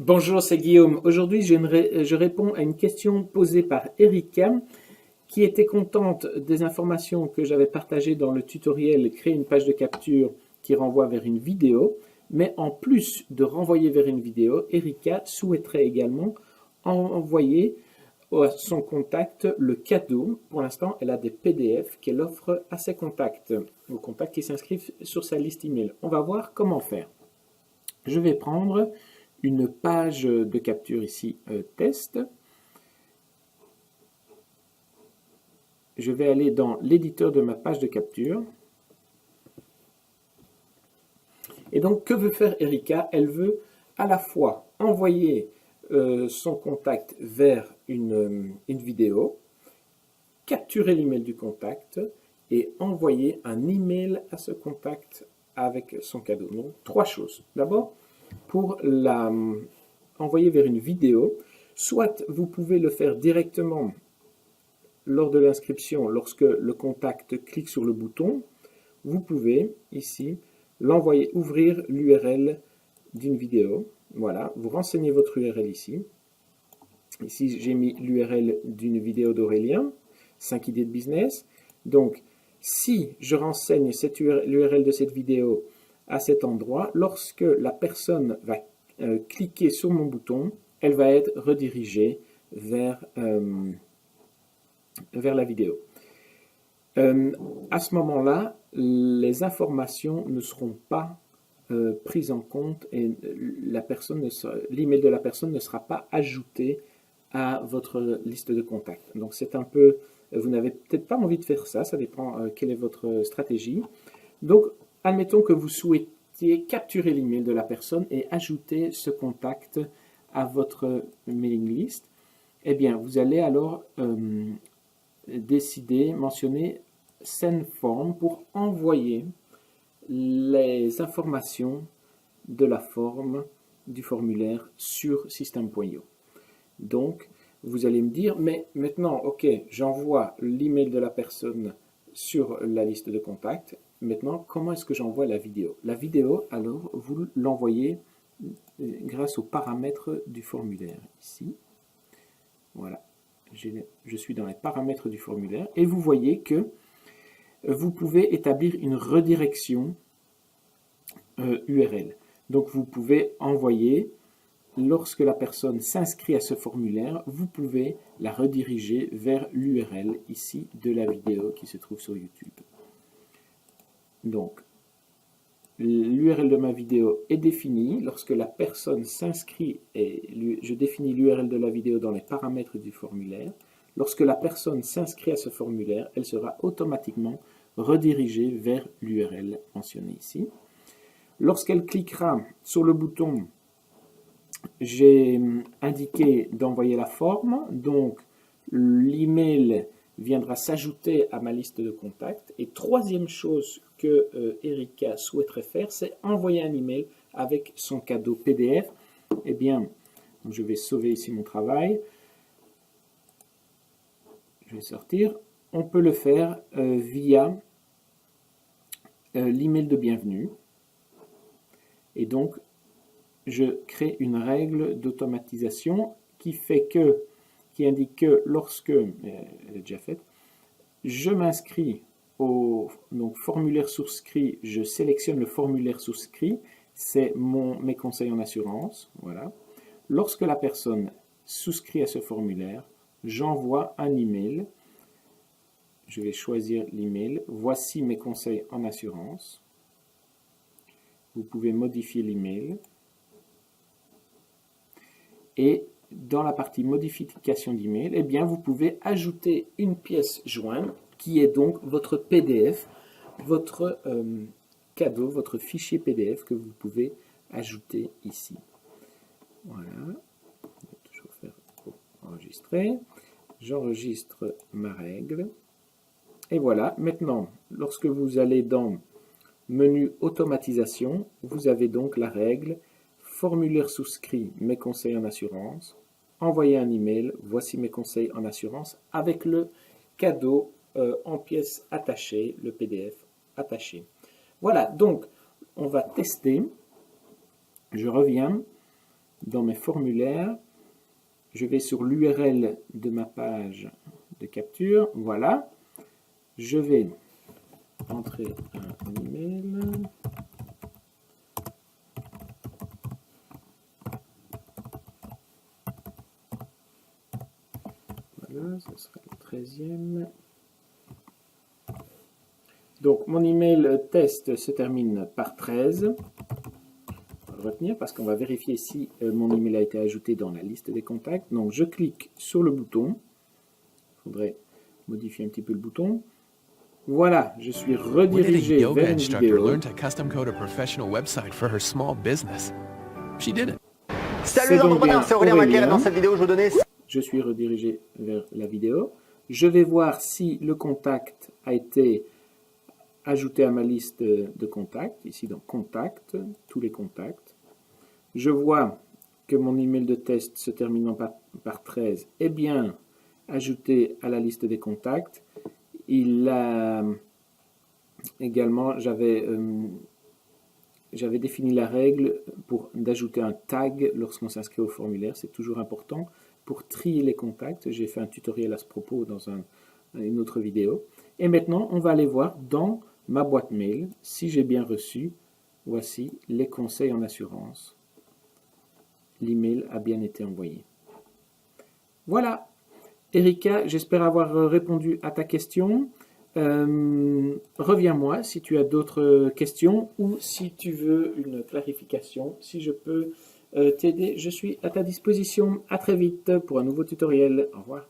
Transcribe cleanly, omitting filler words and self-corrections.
Bonjour, c'est Guillaume. Aujourd'hui, je réponds à une question posée par Erika qui était contente des informations que j'avais partagées dans le tutoriel Créer une page de capture qui renvoie vers une vidéo. Mais en plus de renvoyer vers une vidéo, Erika souhaiterait également envoyer à son contact le cadeau. Pour l'instant, elle a des PDF qu'elle offre à ses contacts, aux contacts qui s'inscrivent sur sa liste email. On va voir comment faire. Je vais prendre une page de capture ici, test. Je vais aller dans l'éditeur de ma page de capture. Et donc, que veut faire Erika? Elle veut à la fois envoyer son contact vers une vidéo, capturer l'email du contact et envoyer un email à ce contact avec son cadeau. Donc, trois choses. D'abord, pour envoyer vers une vidéo, soit vous pouvez le faire directement lors de l'inscription, lorsque le contact clique sur le bouton, vous pouvez ici l'envoyer, ouvrir l'URL d'une vidéo. Voilà, vous renseignez votre URL ici. Ici, j'ai mis l'URL d'une vidéo d'Aurélien, 5 idées de business. Donc, si je renseigne l'URL de cette vidéo à cet endroit, lorsque la personne va cliquer sur mon bouton, elle va être redirigée vers la vidéo. À ce moment-là, les informations ne seront pas prises en compte et l'email de la personne ne sera pas ajouté à votre liste de contacts. Donc c'est un peu, vous n'avez peut-être pas envie de faire ça, ça dépend quelle est votre stratégie. Donc admettons que vous souhaitiez capturer l'email de la personne et ajouter ce contact à votre mailing list. Eh bien, vous allez alors mentionner Send Form pour envoyer les informations de la forme du formulaire sur system.io. Donc, vous allez me dire, mais maintenant, ok, j'envoie l'email de la personne sur la liste de contacts. Maintenant, comment est-ce que j'envoie la vidéo? La vidéo, alors, vous l'envoyez grâce aux paramètres du formulaire, ici. Voilà, je suis dans les paramètres du formulaire et vous voyez que vous pouvez établir une redirection URL. Donc, vous pouvez envoyer, lorsque la personne s'inscrit à ce formulaire, vous pouvez la rediriger vers l'URL ici de la vidéo qui se trouve sur YouTube. Donc, l'URL de ma vidéo est définie. Lorsque la personne s'inscrit, et je définis l'URL de la vidéo dans les paramètres du formulaire, lorsque la personne s'inscrit à ce formulaire, elle sera automatiquement redirigée vers l'URL mentionnée ici. Lorsqu'elle cliquera sur le bouton, j'ai indiqué d'envoyer la forme, donc l'email viendra s'ajouter à ma liste de contacts. Et troisième chose que Erika souhaiterait faire, c'est envoyer un email avec son cadeau PDF. Eh bien, je vais sauver ici mon travail. Je vais sortir. On peut le faire via l'email de bienvenue. Et donc, je crée une règle d'automatisation qui indique que lorsque, elle est déjà faite, je m'inscris au formulaire souscrit, je sélectionne le formulaire souscrit, c'est mes conseils en assurance, voilà. Lorsque la personne souscrit à ce formulaire, j'envoie un email, je vais choisir l'email, voici mes conseils en assurance. Vous pouvez modifier l'email. Et dans la partie modification d'email, eh bien, vous pouvez ajouter une pièce jointe qui est donc votre PDF, votre cadeau, votre fichier PDF que vous pouvez ajouter ici. Voilà. Je vais toujours faire enregistrer. J'enregistre ma règle. Et voilà. Maintenant, lorsque vous allez dans menu automatisation, vous avez donc la règle formulaire souscrit, mes conseils en assurance, envoyer un email, voici mes conseils en assurance, avec le cadeau en pièces attachées, le PDF attaché. Voilà, donc on va tester. Je reviens dans mes formulaires, je vais sur l'URL de ma page de capture, voilà. Je vais entrer un email. Voilà, ce sera le 13e. Donc, mon email test se termine par 13. On va le retenir parce qu'on va vérifier si mon email a été ajouté dans la liste des contacts. Donc, je clique sur le bouton. Il faudrait modifier un petit peu le bouton. Voilà, je suis redirigé vers une vidéo. Salut les entrepreneurs, c'est Aurélien Maquet. Dans cette vidéo, je vous donnais... Je suis redirigé vers la vidéo. Je vais voir si le contact a été ajouté à ma liste de contacts. Ici, dans Contacts, tous les contacts. Je vois que mon email de test se terminant par 13 est bien ajouté à la liste des contacts. Il a également, j'avais défini la règle d'ajouter un tag lorsqu'on s'inscrit au formulaire. C'est toujours important pour trier les contacts. J'ai fait un tutoriel à ce propos dans une autre vidéo. Et maintenant, on va aller voir dans ma boîte mail si j'ai bien reçu. Voici les conseils en assurance. L'email a bien été envoyé. Voilà. Erika, j'espère avoir répondu à ta question. Reviens-moi si tu as d'autres questions ou si tu veux une clarification. Si je peux t'aider, je suis à ta disposition. À très vite pour un nouveau tutoriel. Au revoir.